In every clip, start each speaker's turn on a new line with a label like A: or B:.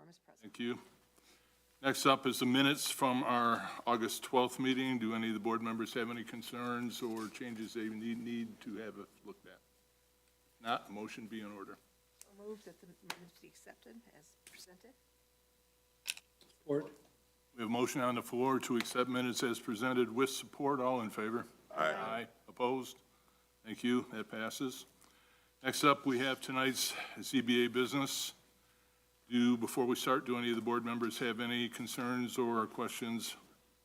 A: is present.
B: Thank you. Next up is the minutes from our August 12th meeting. Do any of the board members have any concerns or changes they need to have looked at? Not, motion be in order.
A: So moved that the minutes be accepted as presented.
C: Support.
B: We have a motion on the floor to accept minutes as presented with support. All in favor?
D: Aye.
B: Aye. Opposed? Thank you. That passes. Next up, we have tonight's ZBA business. Before we start, do any of the board members have any concerns or questions?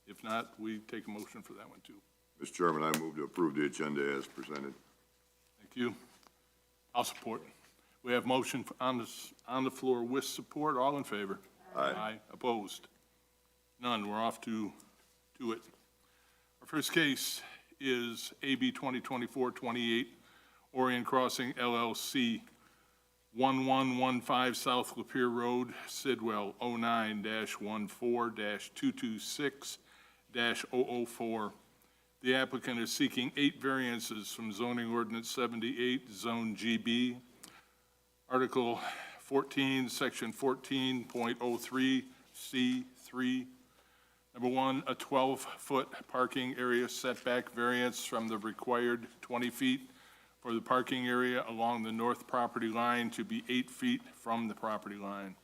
B: If not, we take a motion for that one too.
D: Mr. Chairman, I move to approve the agenda as presented.
B: Thank you. I'll support. We have motion on the floor with support. All in favor?
D: Aye.
B: Opposed? None. We're off to it. Our first case is AB 2024-28, Orient Crossing LLC, 1115 South Lapeer Road, Sidwell, 09-14-226-004. The applicant is seeking 8 variances from zoning ordinance 78, zone GB, article 14, section 14.03, C3. Number 1, a 12-foot parking area setback variance from the required 20 feet for the parking area along the north property line to be 8 feet from the property line.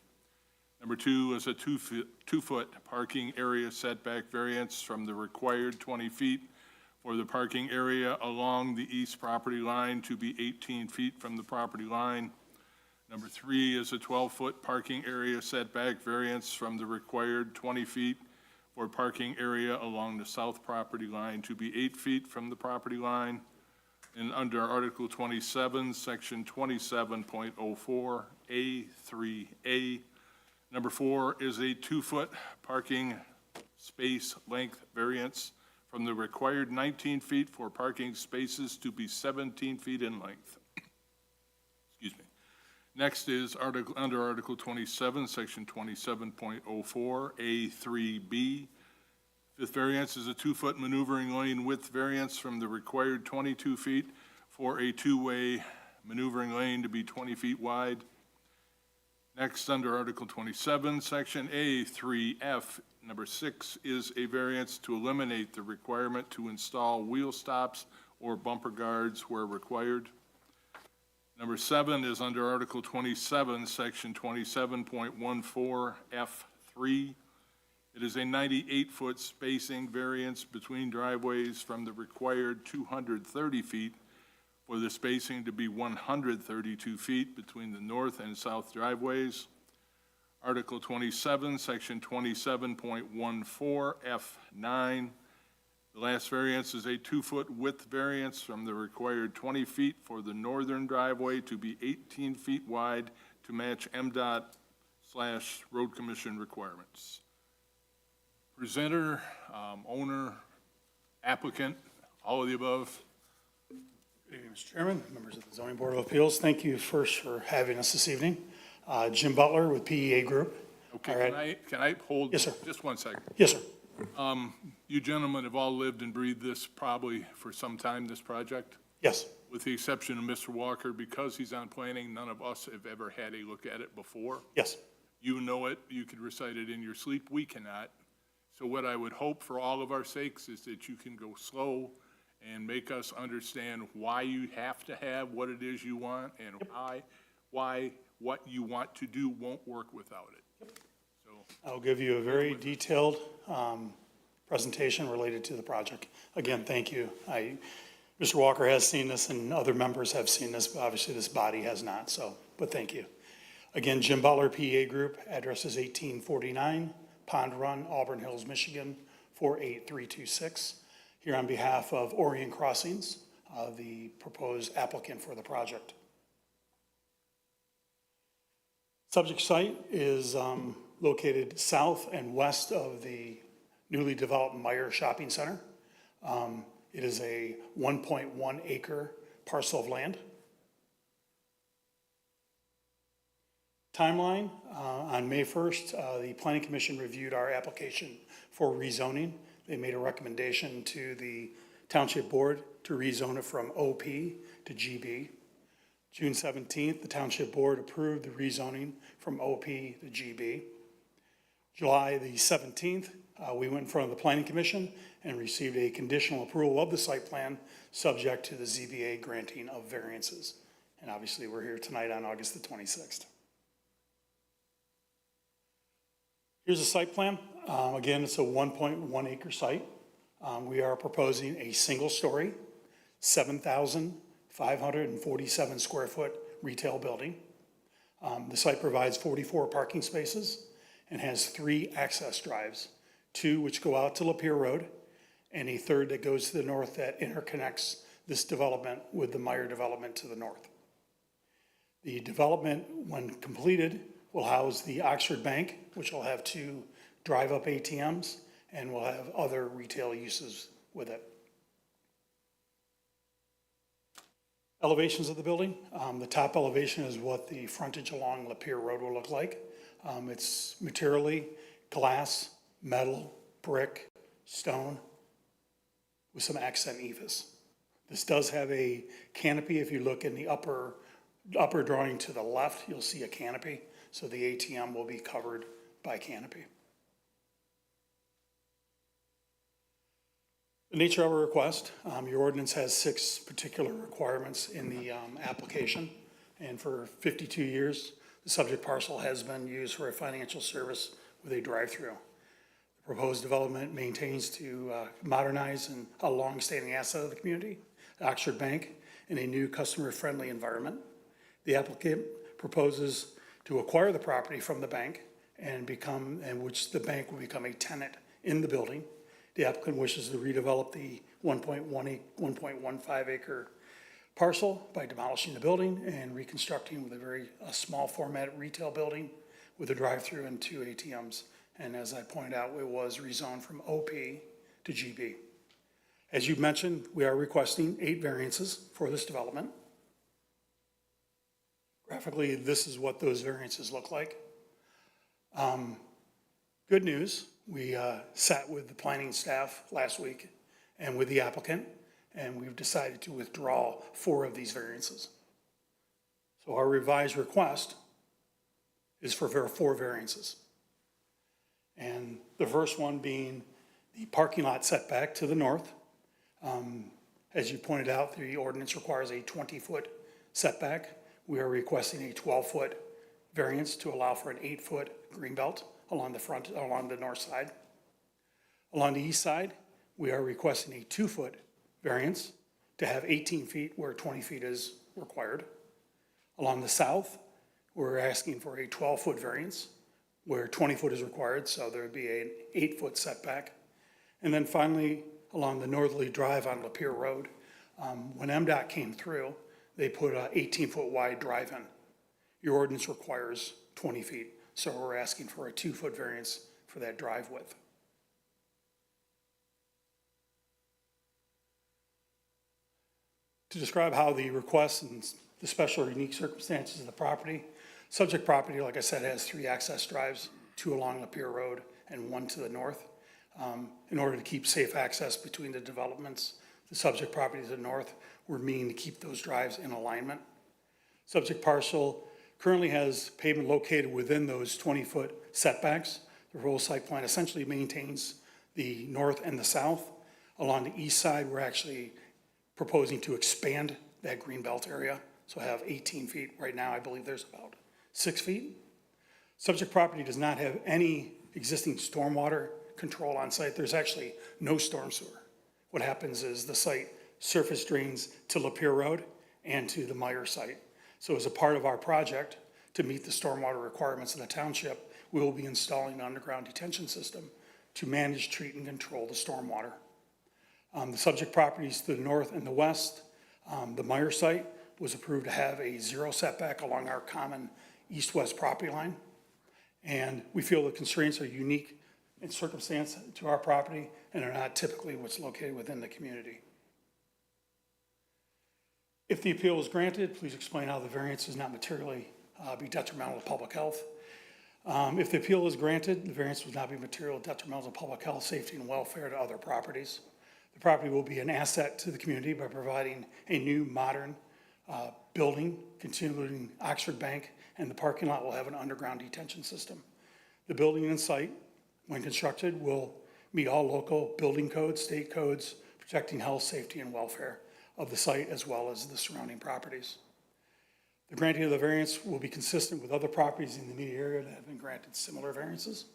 B: Number 2 is a 2-foot parking area setback variance from the required 20 feet for the parking area along the east property line to be 18 feet from the property line. Number 3 is a 12-foot parking area setback variance from the required 20 feet for parking area along the south property line to be 8 feet from the property line. And under Article 27, Section 27.04, A3A, number 4 is a 2-foot parking space length variance from the required 19 feet for parking spaces to be 17 feet in length. Excuse me. Next is under Article 27, Section 27.04, A3B. Fifth variance is a 2-foot maneuvering lane width variance from the required 22 feet for a 2-way maneuvering lane to be 20 feet wide. Next, under Article 27, Section A3F, number 6 is a variance to eliminate the requirement to install wheel stops or bumper guards where required. Number 7 is under Article 27, Section 27.14, F3. It is a 98-foot spacing variance between driveways from the required 230 feet for the spacing to be 132 feet between the north and south driveways. Article 27, Section 27.14, F9. The last variance is a 2-foot width variance from the required 20 feet for the northern driveway to be 18 feet wide to match MDOT/Road Commission requirements. Presenter, owner, applicant, all of the above.
C: Good evening, Mr. Chairman, members of the Zoning Board of Appeals. Thank you first for having us this evening. Jim Butler with PEA Group.
B: Okay,
C: All right.
B: can I hold?
C: Yes, sir.
B: Just 1 second.
C: Yes, sir.
B: You gentlemen have all lived and breathed this probably for some time, this project,
C: Yes.
B: with the exception of Mr. Walker. Because he's on planning, none of us have ever had a look at it before.
C: Yes.
B: You know it, you could recite it in your sleep, we cannot. So what I would hope for all of our sakes is that you can go slow and make us understand why you have to have what it is you want and why what you want to do won't work without it. So
C: I'll give you a very detailed presentation related to the project. Again, thank you. Mr. Walker has seen this and other members have seen this, but obviously this body has not, but thank you. Again, Jim Butler, PEA Group, address is 1849 Pond Run, Auburn Hills, Michigan, 48326. Here on behalf of Orient Crossings, the proposed applicant for the project. Subject site is located south and west of the newly developed Meyer Shopping Center. It is a 1.1 acre parcel of land. Timeline, on May 1st, the Planning Commission reviewed our application for rezoning. They made a recommendation to the Township Board to rezone it from OP to GB. June 17th, the Township Board approved the rezoning from OP to GB. July the 17th, we went in front of the Planning Commission and received a conditional approval of the site plan, subject to the ZBA granting of variances. And obviously, we're here tonight on August the 26th. Here's a site plan. Again, it's a 1.1 acre site. We are proposing a single-story, 7,547 square foot retail building. The site provides 44 parking spaces and has 3 access drives, 2 which go out to Lapeer Road, and a third that goes to the north that interconnects this development with the Meyer development to the north. The development, when completed, will house the Oxford Bank, which will have 2 drive-up ATMs, and will have other retail uses with it. Elevations of the building. The top elevation is what the frontage along Lapeer Road will look like. It's materially glass, metal, brick, stone, with some accent ephes. This does have a canopy. If you look in the upper drawing to the left, you'll see a canopy. So the ATM will be covered by canopy. The nature of our request, your ordinance has 6 particular requirements in the application. And for 52 years, the subject parcel has been used for a financial service with a drive-through. The proposed development maintains to modernize a long-standing asset of the community, the Oxford Bank, in a new customer-friendly environment. The applicant proposes to acquire the property from the bank and which the bank will become a tenant in the building. The applicant wishes to redevelop the 1.15 acre parcel by demolishing the building and reconstructing with a small format retail building with a drive-through and 2 ATMs. And as I pointed out, it was rezoned from OP to GB. As you mentioned, we are requesting 8 variances for this development. Graphically, this is what those variances look like. Good news, we sat with the planning staff last week and with the applicant, and we've decided to withdraw 4 of these variances. So our revised request is for 4 variances. And the first one being the parking lot setback to the north. As you pointed out, the ordinance requires a 20-foot setback. We are requesting a 12-foot variance to allow for an 8-foot greenbelt along the north side. Along the east side, we are requesting a 2-foot variance to have 18 feet where 20 feet is required. Along the south, we're asking for a 12-foot variance where 20 foot is required, so there would be an 8-foot setback. And then finally, along the northerly drive on Lapeer Road, when MDOT came through, they put a 18-foot wide drive-in. Your ordinance requires 20 feet, so we're asking for a 2-foot variance for that drive width. To describe how the request and the special or unique circumstances of the property, subject property, like I said, has 3 access drives, 2 along Lapeer Road and 1 to the north. In order to keep safe access between the developments, the subject property to the north, we're meaning to keep those drives in alignment. Subject parcel currently has pavement located within those 20-foot setbacks. The rural site plan essentially maintains the north and the south. Along the east side, we're actually proposing to expand that green belt area, so have 18 feet. Right now, I believe there's about 6 feet. Subject property does not have any existing stormwater control on site. There's actually no storm sewer. What happens is the site surface drains to Lapeer Road and to the Meyer site. So as a part of our project to meet the stormwater requirements of the township, we will be installing an underground detention system to manage, treat, and control the stormwater. The subject properties to the north and the west, the Meyer site was approved to have a 0 setback along our common east-west property line. And we feel the constraints are unique in circumstance to our property and are not typically what's located within the community. If the appeal is granted, please explain how the variance does not materially be detrimental to public health. If the appeal is granted, the variance will not be materially detrimental to public health, safety, and welfare to other properties. The property will be an asset to the community by providing a new, modern building, continuing Oxford Bank, and the parking lot will have an underground detention system. The building and site, when constructed, will meet all local building codes, state codes, protecting health, safety, and welfare of the site as well as the surrounding properties. The granting of the variance will be consistent with other properties in the immediate area that have been granted similar variances.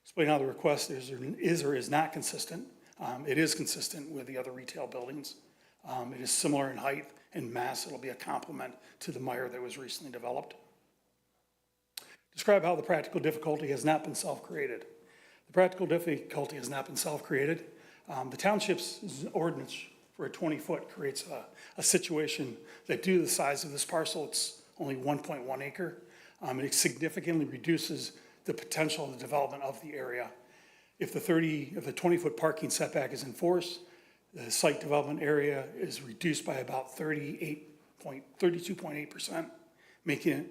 C: Explain how the request is or is not consistent. It is consistent with the other retail buildings. It is similar in height and mass. It'll be a complement to the Meyer that was recently developed. Describe how the practical difficulty has not been self-created. The practical difficulty has not been self-created. The township's ordinance for a 20-foot creates a situation that due to the size of this parcel, it's only 1.1 acre. It significantly reduces the potential of the development of the area. If the 20-foot parking setback is enforced, the site development area is reduced by about 32.8%, making it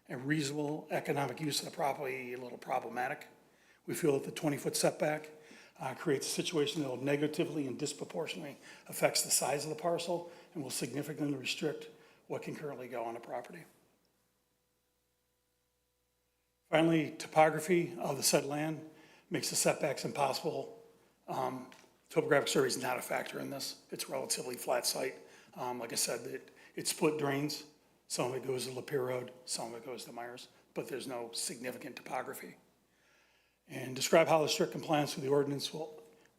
C: a reasonable economic use of the property a little problematic. We feel that the 20-foot setback creates a situation that will negatively and disproportionately affects the size of the parcel and will significantly restrict what can currently go on the property. Finally, topography of the said land makes the setbacks impossible. Topographic survey is not a factor in this. It's a relatively flat site. Like I said, it split drains. Some of it goes to Lapeer Road, some of it goes to Myers, but there's no significant topography. And describe how the strict compliance with the ordinance will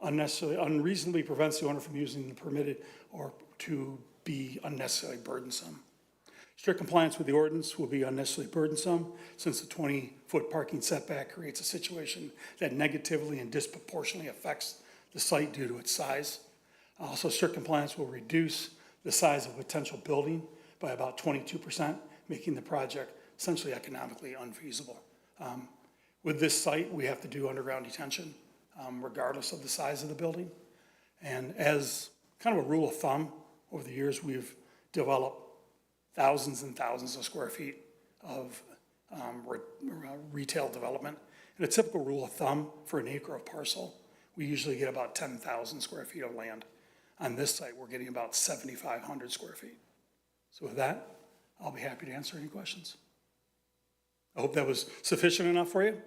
C: unreasonably prevents the owner from using the permitted or to be unnecessarily burdensome. Strict compliance with the ordinance will be unnecessarily burdensome since the 20-foot parking setback creates a situation that negatively and disproportionately affects the site due to its size. Also, strict compliance will reduce the size of a potential building by about 22%, making the project essentially economically unfeasible. With this site, we have to do underground detention, regardless of the size of the building. And as kind of a rule of thumb, over the years, we've developed thousands and thousands of square feet of retail development. And a typical rule of thumb for an acre of parcel, we usually get about 10,000 square feet of land. On this site, we're getting about 7,500 square feet. So with that, I'll be happy to answer any questions. I hope that was sufficient enough for you.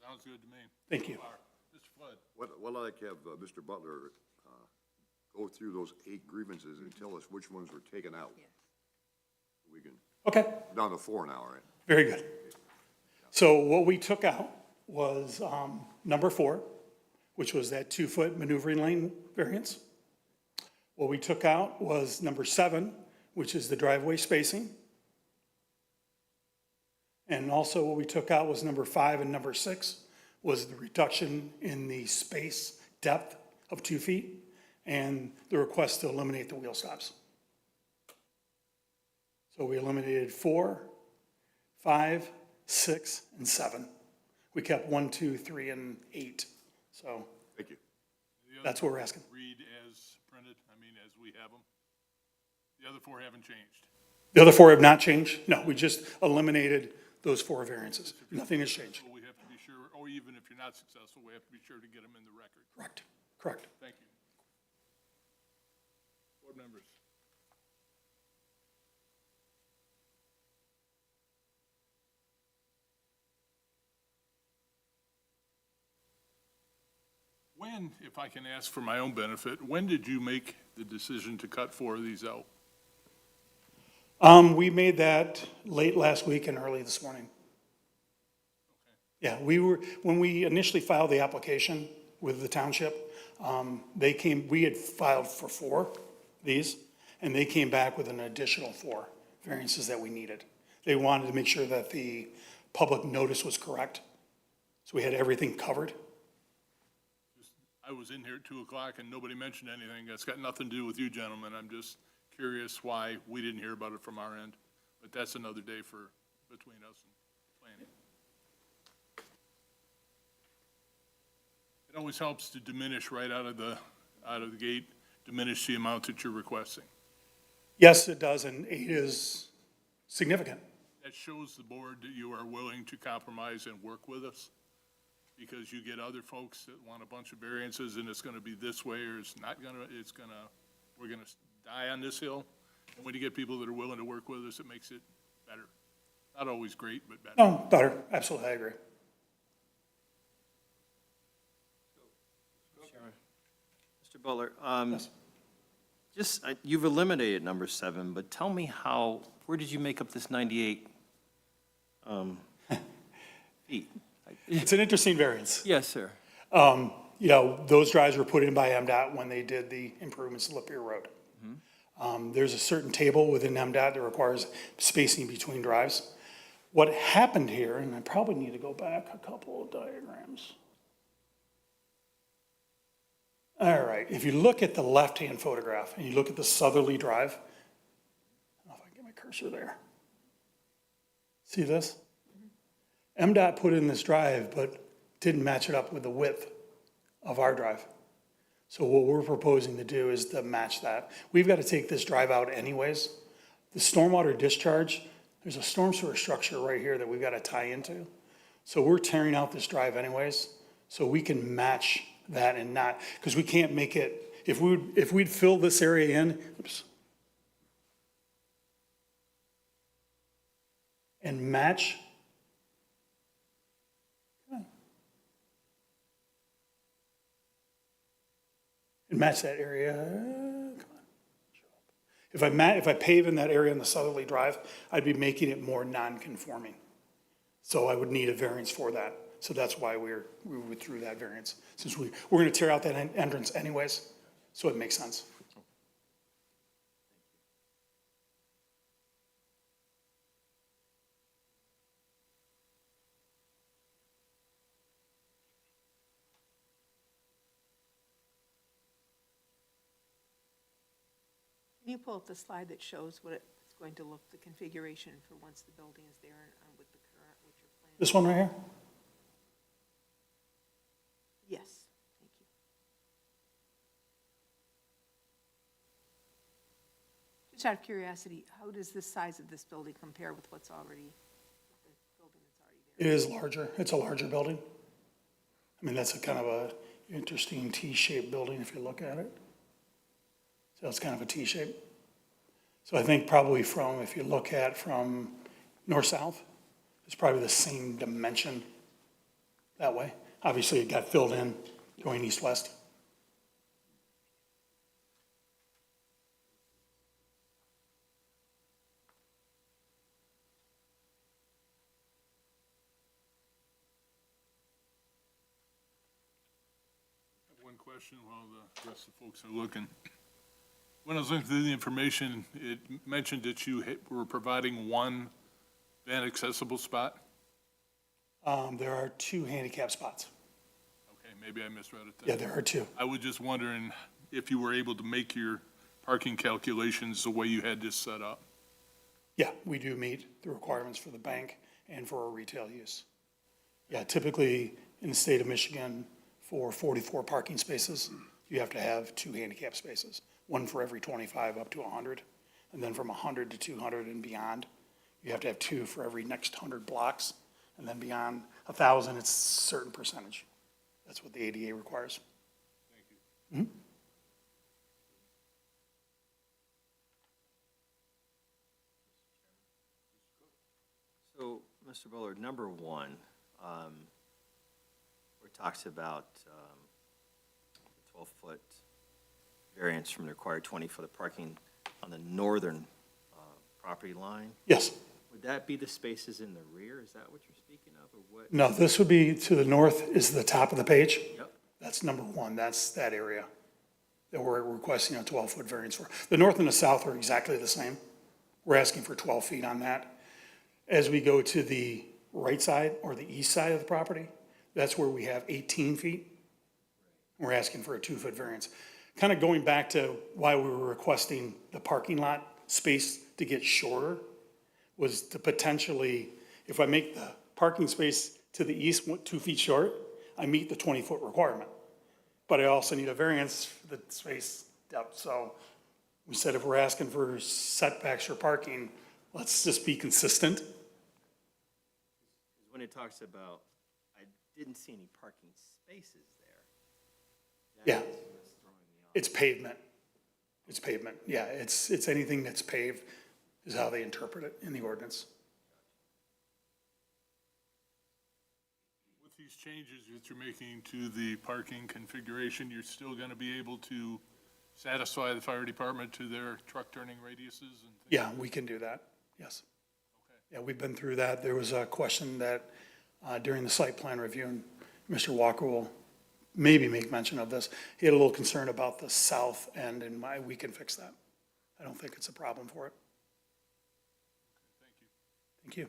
B: Sounds good to me.
C: Thank you.
B: Mr. Flood.
D: What I'd like to have Mr. Butler go through those 8 grievances and tell us which ones were taken out. We can,
C: Okay,
D: down to 4 now, right?
C: very good. So what we took out was number 4, which was that 2-foot maneuvering lane variance. What we took out was number 7, which is the driveway spacing. And also what we took out was number 5 and number 6 was the reduction in the space depth of 2 feet and the request to eliminate the wheel stops. So we eliminated 4, 5, 6, and 7. We kept 1, 2, 3, and 8. So
D: Thank you.
C: that's what we're asking.
B: Read as printed, I mean, as we have them. The other 4 haven't changed.
C: The other 4 have not changed? No, we just eliminated those 4 variances. Nothing has changed.
B: Well, we have to be sure, or even if you're not successful, we have to be sure to get them in the record.
C: Correct, correct.
B: Thank you. Board members. When, if I can ask for my own benefit, when did you make the decision to cut 4 of these out?
C: We made that late last week and early this morning. Yeah, when we initially filed the application with the township, we had filed for 4 these, and they came back with an additional 4 variances that we needed. They wanted to make sure that the public notice was correct, so we had everything covered.
B: I was in here at 2 o'clock and nobody mentioned anything. That's got nothing to do with you gentlemen. I'm just curious why we didn't hear about it from our end. But that's another day for, between us and planning. It always helps to diminish right out of the gate, diminish the amount that you're requesting.
C: Yes, it does, and 8 is significant.
B: That shows the board that you are willing to compromise and work with us. Because you get other folks that want a bunch of variances and it's gonna be this way or it's not gonna, we're gonna die on this hill. And when you get people that are willing to work with us, it makes it better. Not always great, but better.
C: No, better, absolutely, I agree.
E: Mr. Butler,
C: Yes.
E: you've eliminated number 7, but tell me where did you make up this 98 feet?
C: It's an interesting variance.
E: Yes, sir.
C: You know, those drives were put in by MDOT when they did the improvements to Lipier Road. There's a certain table within MDOT that requires spacing between drives. What happened here, and I probably need to go back a couple of diagrams. All right, if you look at the left-hand photograph and you look at the southerly drive, I don't know if I can get my cursor there. See this? MDOT put in this drive, but didn't match it up with the width of our drive. So what we're proposing to do is to match that. We've got to take this drive out anyways. The stormwater discharge, there's a storm sewer structure right here that we've got to tie into. So we're tearing out this drive anyways, so we can match that and not, because we can't make it, if we'd fill this area in, and match, and match that area, come on. If I pave in that area in the southerly drive, I'd be making it more non-conforming. So I would need a variance for that. So that's why we withdrew that variance, since we're gonna tear out that entrance anyways, so it makes sense.
A: Can you pull up the slide that shows what it's going to look, the configuration for once the building is there with the current, with your plan?
C: This one right here?
A: Yes, thank you. Just out of curiosity, how does the size of this building compare with what's already, with the building that's already there?
C: It is larger, it's a larger building. I mean, that's a kind of a interesting T-shaped building if you look at it. So it's kind of a T-shape. So I think probably if you look at from north-south, it's probably the same dimension that way. Obviously, it got filled in going east-west.
B: I have one question while the rest of the folks are looking. When I was looking through the information, it mentioned that you were providing one van accessible spot?
C: There are 2 handicap spots.
B: Okay, maybe I misread it then.
C: Yeah, there are 2.
B: I was just wondering if you were able to make your parking calculations the way you had this set up.
C: Yeah, we do meet the requirements for the bank and for our retail use. Yeah, typically in the state of Michigan, for 44 parking spaces, you have to have 2 handicap spaces, one for every 25 up to 100. And then from 100 to 200 and beyond, you have to have 2 for every next 100 blocks. And then beyond 1,000, it's a certain percentage. That's what the ADA requires.
B: Thank you.
E: So, Mr. Butler, number 1, where it talks about the 12-foot variance from the required 20 for the parking on the northern property line.
C: Yes.
E: Would that be the spaces in the rear? Is that what you're speaking of, or what?
C: No, this would be to the north is the top of the page.
E: Yep.
C: That's number 1. That's that area that we're requesting a 12-foot variance for. The north and the south are exactly the same. We're asking for 12 feet on that. As we go to the right side or the east side of the property, that's where we have 18 feet. We're asking for a 2-foot variance. Kind of going back to why we were requesting the parking lot space to get shorter was to potentially, if I make the parking space to the east 2 feet short, I meet the 20-foot requirement. But I also need a variance for the space depth. So we said if we're asking for setbacks for parking, let's just be consistent.
E: When it talks about, I didn't see any parking spaces there.
C: Yeah.
E: That was what's throwing me off.
C: It's pavement. It's pavement, yeah, it's anything that's paved is how they interpret it in the ordinance.
B: With these changes that you're making to the parking configuration, you're still going to be able to satisfy the fire department to their truck turning radiuses and things?
C: Yeah, we can do that, yes.
B: Okay.
C: Yeah, we've been through that. There was a question that during the site plan review, and Mr. Walker will maybe make mention of this. He had a little concern about the south end, and we can fix that. I don't think it's a problem for it.
B: Thank you.
C: Thank you.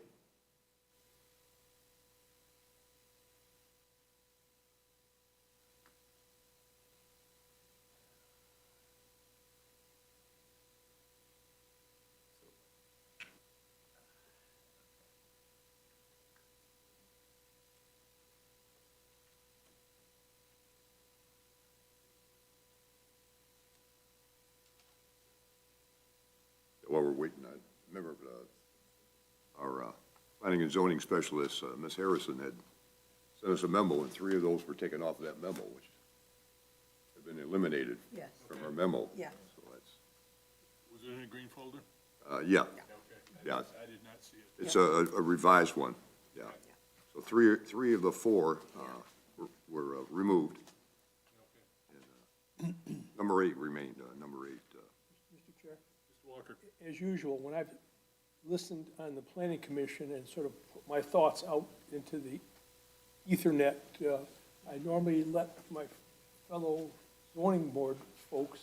D: While we're waiting, I remember, our, planning and zoning specialist, Ms. Harrison, had sent us a memo, and 3 of those were taken off of that memo, which have been eliminated
A: Yes.
D: from our memo.
A: Yeah.
D: So that's,
B: Was it in a green folder?
D: yeah,
B: Okay.
D: Yeah.
B: I did not see it.
D: it's a revised one, yeah. So three of the 4 were removed.
B: Okay.
D: And, number 8 remained, number 8.
F: Mr. Chair,
B: Mr. Walker?
F: as usual, when I've listened on the planning commission and sort of put my thoughts out into the ethernet, I normally let my fellow zoning board folks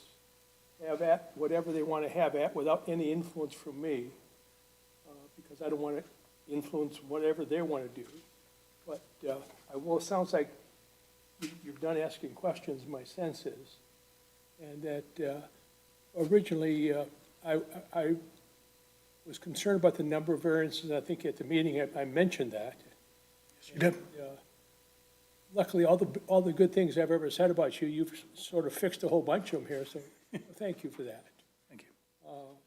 F: have at whatever they want to have at without any influence from me, because I don't want to influence whatever they want to do. But it sounds like you're done asking questions, my sense is. And that originally, I was concerned about the number of variances. I think at the meeting, I mentioned that.
C: You did.
F: Luckily, all the good things I've ever said about you, you've sort of fixed a whole bunch of them here, so thank you for that.
C: Thank you.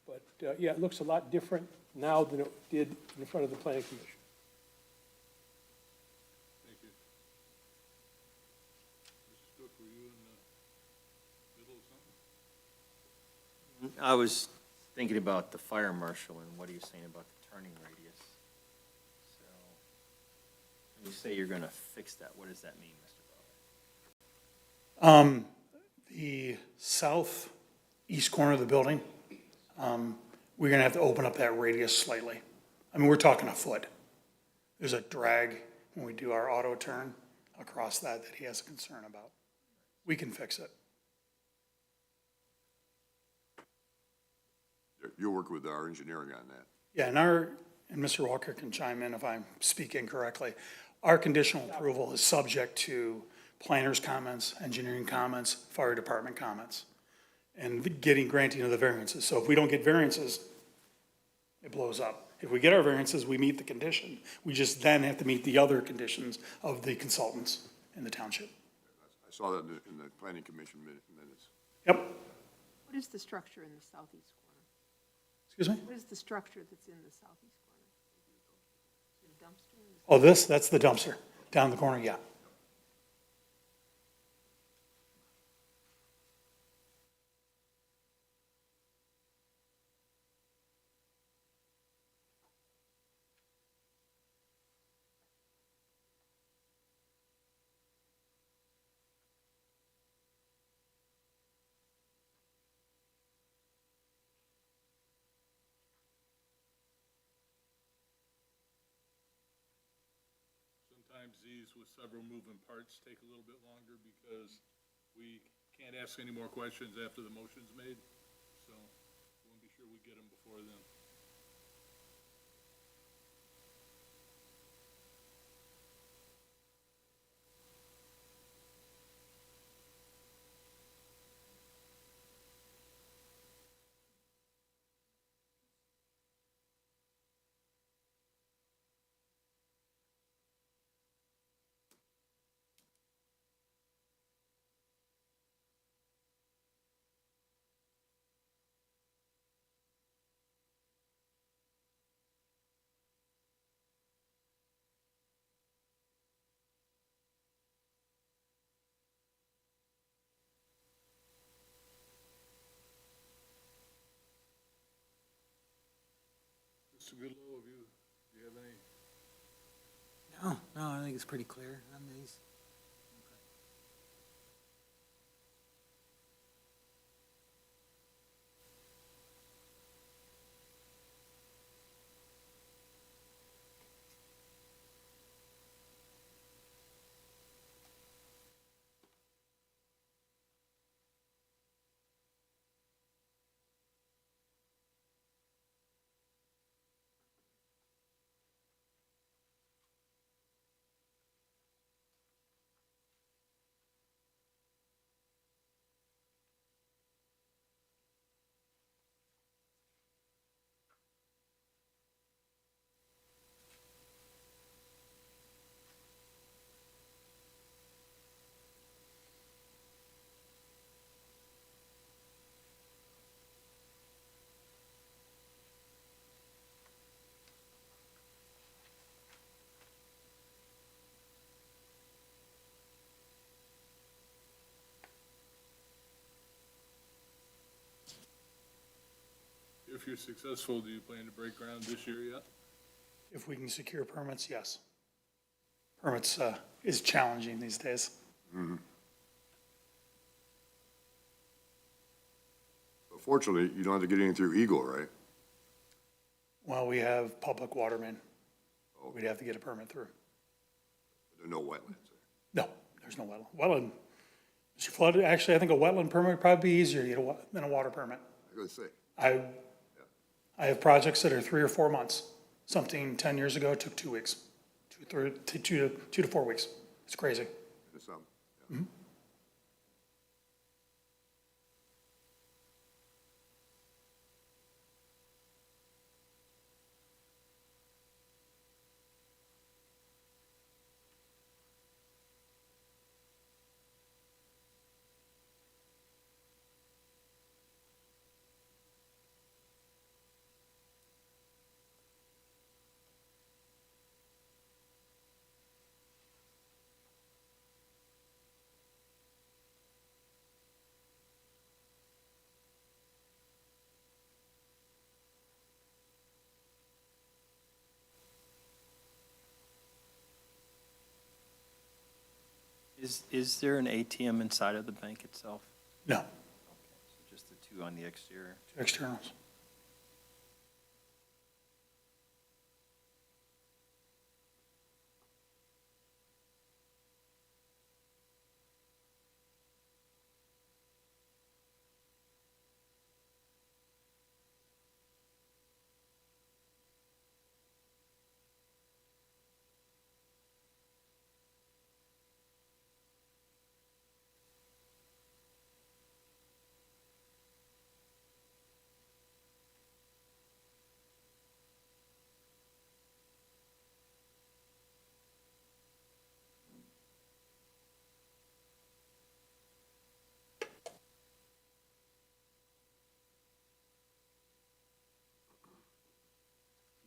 F: But yeah, it looks a lot different now than it did in front of the planning commission.
B: Thank you. Mr. Stook, were you in the middle of something?
E: I was thinking about the fire marshal and what are you saying about the turning radius? So, when you say you're gonna fix that, what does that mean, Mr. Butler?
C: The southeast corner of the building, we're gonna have to open up that radius slightly. I mean, we're talking a foot. There's a drag when we do our auto turn across that he has a concern about. We can fix it.
D: You'll work with our engineering on that.
C: Yeah, and Mr. Walker can chime in if I speak incorrectly. Our conditional approval is subject to planner's comments, engineering comments, fire department comments, and granting of the variances. So if we don't get variances, it blows up. If we get our variances, we meet the condition. We just then have to meet the other conditions of the consultants in the township.
D: I saw that in the planning commission minutes.
C: Yep,
A: What is the structure in the southeast corner?
C: excuse me?
A: What is the structure that's in the southeast corner? The dumpster?
C: Oh, that's the dumpster, down the corner, yeah.
B: Sometimes these with several moving parts take a little bit longer because we can't ask any more questions after the motion's made. So we want to be sure we get them before then. Mr. Goodlow, do you have any?
G: No, I think it's pretty clear on these.
B: If you're successful, do you plan to break ground this year yet?
C: If we can secure permits, yes. Permits is challenging these days.
D: But fortunately, you don't have to get anything through Eagle, right?
C: Well, we have public water main. We'd have to get a permit through.
D: There are no wetlands there.
C: No, there's no wetland. Wetland, Mr. Flood, actually, I think a wetland permit would probably be easier to get than a water permit.
D: I gotta say,
C: I have projects that are 3 or 4 months. Something 10 years ago took 2 weeks, 2 to 4 weeks. It's crazy.
D: there's some.
E: Is there an ATM inside of the bank itself?
C: No,
E: So just the two on the exterior?
C: externals.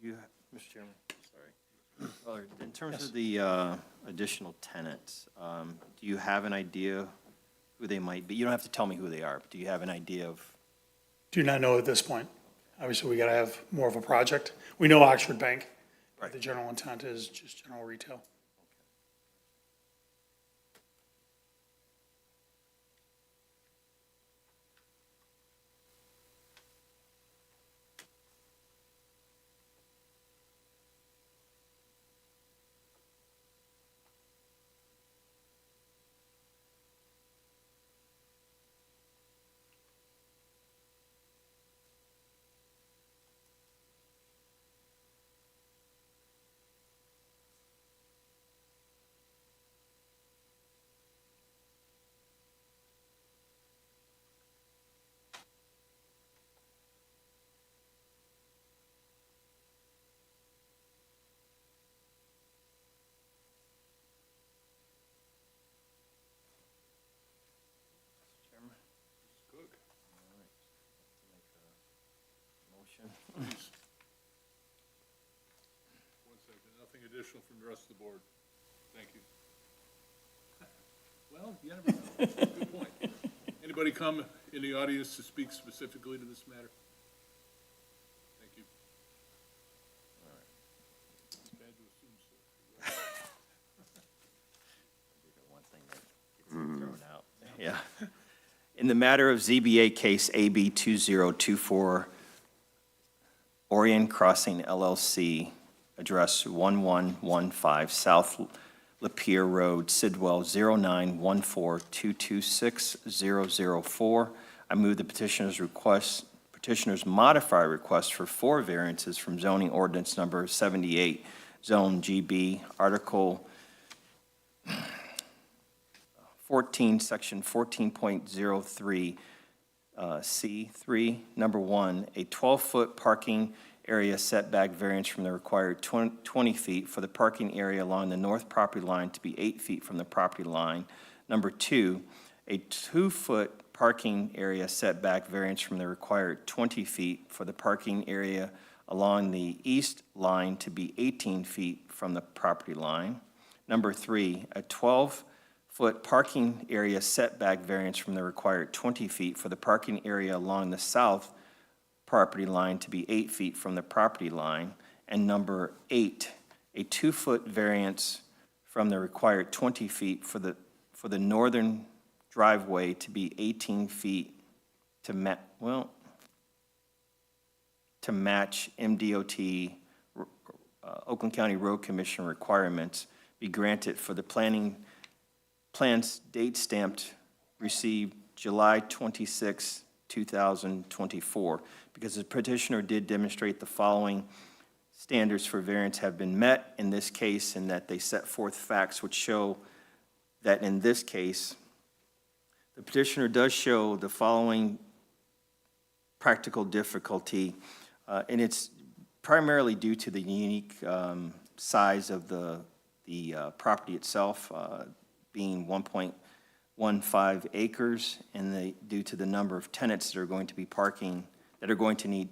E: You, Mr. Chairman, sorry. Well, in terms of the additional tenants, do you have an idea who they might be? You don't have to tell me who they are, but do you have an idea of?
C: Do not know at this point. Obviously, we gotta have more of a project. We know Oxford Bank, but
E: Right.
C: the general intent is just general retail.
E: Chairman?
B: Cook.
E: Motion.
B: One second, nothing additional from the rest of the board. Thank you. Well, you never know. Good point. Anybody come in the audience to speak specifically to this matter? Thank you.
E: Yeah. In the matter of ZBA case AB 2024, Orion Crossing LLC, address 1115 South Lapeer Road, Sidwell, 0914226004. I move the petitioner's modified request for 4 variances from zoning ordinance number 78, Zone GB, Article 14, Section 14.03, C3. Number 1, a 12-foot parking area setback variance from the required 20 feet for the parking area along the north property line to be 8 feet from the property line. Number 2, a 2-foot parking area setback variance from the required 20 feet for the parking area along the east line to be 18 feet from the property line. Number 3, a 12-foot parking area setback variance from the required 20 feet for the parking area along the south property line to be 8 feet from the property line. And number 8, a 2-foot variance from the required 20 feet for the northern driveway to be 18 feet to match MDOT, Oakland County Road Commission requirements be granted for the plans date stamped received July 26, 2024, because the petitioner did demonstrate the following standards for variance have been met in this case, and that they set forth facts which show that in this case, the petitioner does show the following practical difficulty, and it's primarily due to the unique size of the property itself, being 1.15 acres, and due to the number of tenants that are going to be parking, that are going to need,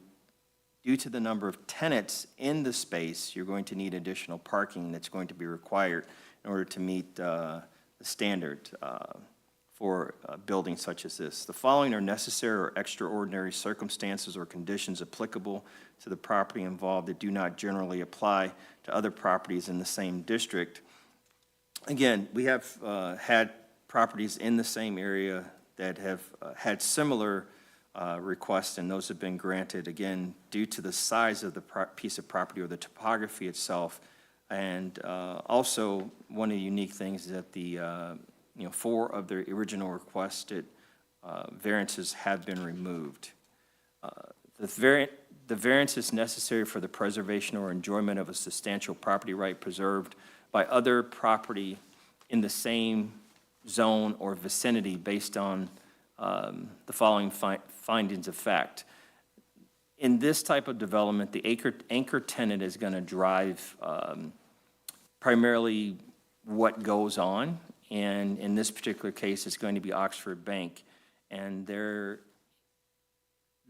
E: due to the number of tenants in the space, you're going to need additional parking that's going to be required in order to meet the standard for a building such as this. The following are necessary or extraordinary circumstances or conditions applicable to the property involved that do not generally apply to other properties in the same district. Again, we have had properties in the same area that have had similar requests, and those have been granted, again, due to the size of the piece of property or the topography itself. And also, one of the unique things is that the 4 of the original requested variances have been removed. The variance is necessary for the preservation or enjoyment of a substantial property right preserved by other property in the same zone or vicinity based on the following findings of fact. In this type of development, the anchor tenant is going to drive primarily what goes on, and in this particular case, it's going to be Oxford Bank, and there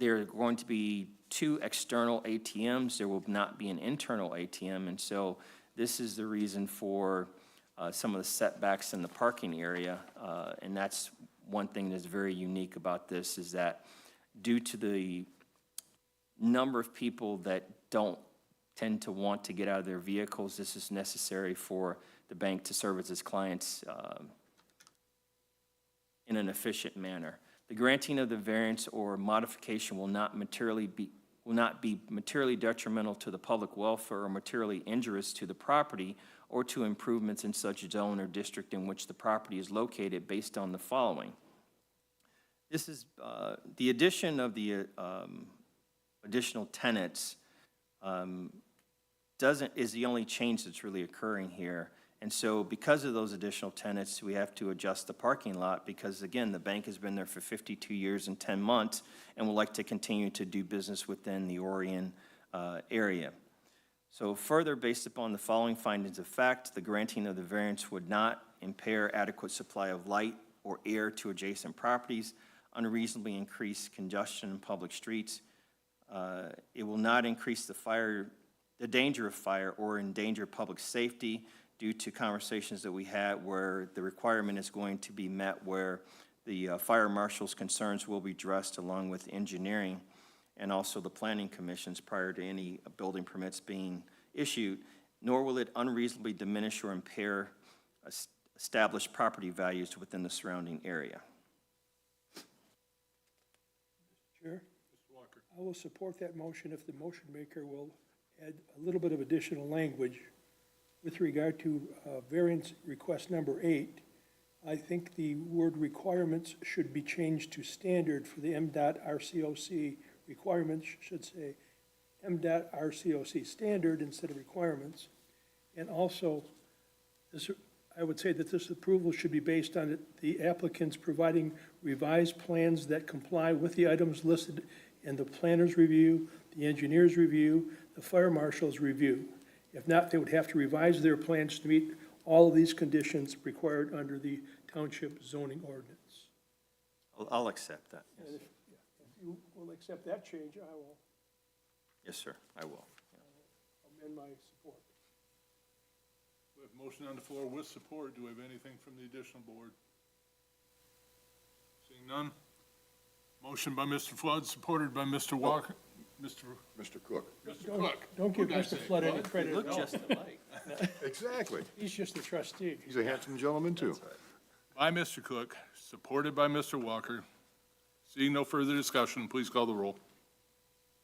E: are going to be 2 external ATMs. There will not be an internal ATM, and so this is the reason for some of the setbacks in the parking area, and that's one thing that's very unique about this, is that due to the number of people that don't tend to want to get out of their vehicles, this is necessary for the bank to service its clients in an efficient manner. The granting of the variance or modification will not be materially detrimental to the public welfare or materially injurious to the property or to improvements in such zone or district in which the property is located based on the following. This is the addition of the additional tenants is the only change that's really occurring here. And so because of those additional tenants, we have to adjust the parking lot because, again, the bank has been there for 52 years and 10 months and would like to continue to do business within the Orion area. So further, based upon the following findings of fact, the granting of the variance would not impair adequate supply of light or air to adjacent properties, unreasonably increase congestion in public streets. It will not increase the danger of fire or endanger public safety due to conversations that we had where the requirement is going to be met where the fire marshal's concerns will be addressed along with engineering and also the planning commissions prior to any building permits being issued, nor will it unreasonably diminish or impair established property values within the surrounding area.
F: Chair,
B: Mr. Walker.
F: I will support that motion if the motion maker will add a little bit of additional language with regard to variance request number 8. I think the word requirements should be changed to standard for the MDOT RCOC. Requirements should say MDOT RCOC standard instead of requirements. And also, this, I would say that this approval should be based on the applicants providing revised plans that comply with the items listed in the planner's review, the engineer's review, the fire marshal's review. If not, they would have to revise their plans to meet all of these conditions required under the township zoning ordinance.
E: I'll accept that.
F: And if you will accept that change, I will
E: Yes, sir, I will.
F: amend my support.
B: We have a motion on the floor with support. Do we have anything from the additional board? Seeing none. Motion by Mr. Flood, supported by Mr. Walker. Mr.
D: Cook.
B: Cook.
F: Don't give
B: Who'd I
F: Mr.
B: say?
F: Flood any
B: Flood?
F: credit.
E: Look just alike.
D: Exactly.
F: He's just a trustee.
D: He's a handsome gentleman, too.
B: By Mr. Cook, supported by Mr. Walker. Seeing no further discussion, please call the roll.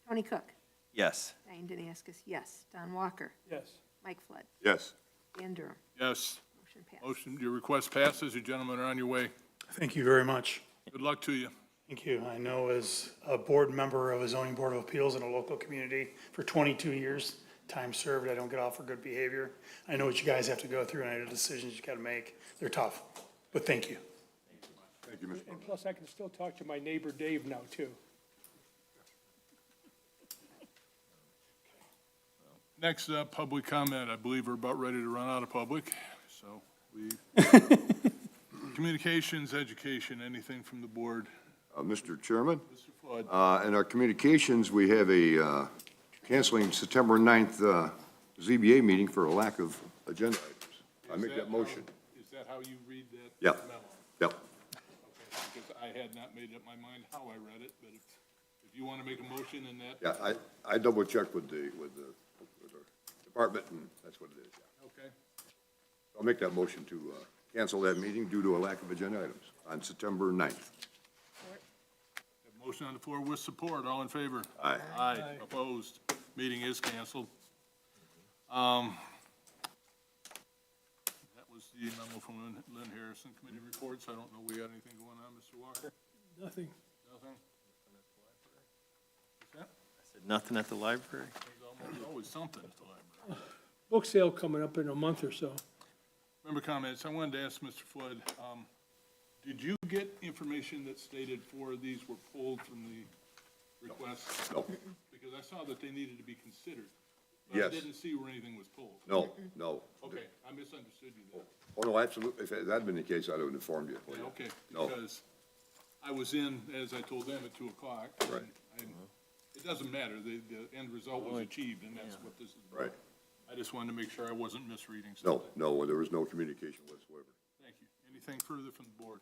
A: Tony Cook,
E: Yes.
A: Diane Danaskus, yes. Don Walker,
F: Yes.
A: Mike Flood,
D: Yes.
A: Dan Durham,
B: Yes.
A: motion passed.
B: Motion, your request passes. You gentlemen are on your way.
C: Thank you very much.
B: Good luck to you.
C: Thank you. I know as a board member of a zoning board of appeals in a local community for 22 years, time served, I don't get off for good behavior. I know what you guys have to go through, and I know the decisions you gotta make. They're tough, but thank you.
D: Thank you, Mr.
F: And plus, I can still talk to my neighbor Dave now, too.
B: Next up, public comment. I believe we're about ready to run out of public, so we, communications, education, anything from the board?
D: Mr. Chairman,
B: Mr. Flood?
D: in our communications, we have a canceling September 9th ZBA meeting for a lack of agenda items. I make that motion.
B: Is that how you read that
D: Yep.
B: memo?
D: Yep.
B: Okay, because I had not made up my mind how I read it, but if you want to make a motion in that,
D: Yeah, I double checked with the department, and that's what it is, yeah.
B: okay.
D: I'll make that motion to cancel that meeting due to a lack of agenda items on September 9th.
B: Have a motion on the floor with support. All in favor?
D: Aye.
B: Aye. Opposed? Meeting is canceled. That was the memo from Lynn Harrison, committee reports. I don't know we got anything going on, Mr. Walker?
F: Nothing.
B: Nothing? What's that?
E: I said nothing at the library?
B: There's almost always something at the library.
F: Book sale coming up in a month or so.
B: Member comments. I wanted to ask Mr. Flood, did you get information that stated 4 of these were pulled from the request?
D: No.
B: Because I saw that they needed to be considered. But
D: Yes.
B: I didn't see where anything was pulled.
D: No.
B: Okay, I misunderstood you there.
D: Oh, no, absolutely. If that had been the case, I'd have informed you.
B: Yeah, okay,
D: No.
B: because I was in, as I told them, at 2:00. and
D: Right.
B: It doesn't matter, the end result was achieved, and that's what this is about.
D: Right.
B: I just wanted to make sure I wasn't misreading something.
D: No, there was no communication whatsoever.
B: Thank you. Anything further from the board?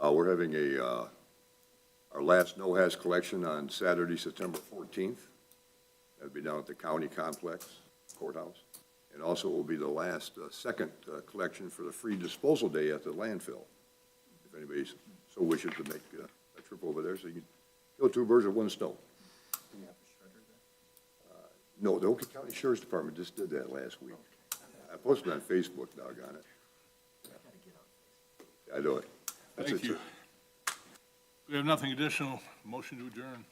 D: We're having our last no-has collection on Saturday, September 14th. That'll be down at the county complex courthouse. And also it will be the last, second collection for the free disposal day at the landfill. If anybody so wishes to make a trip over there, so you can kill 2 birds with 1 stone. No, the Oakland County Sheriff's Department just did that last week. I posted it on Facebook, doggone it. I know it. That's
B: Thank
D: it,
B: you.
D: sir.
B: We have nothing additional. Motion to adjourn.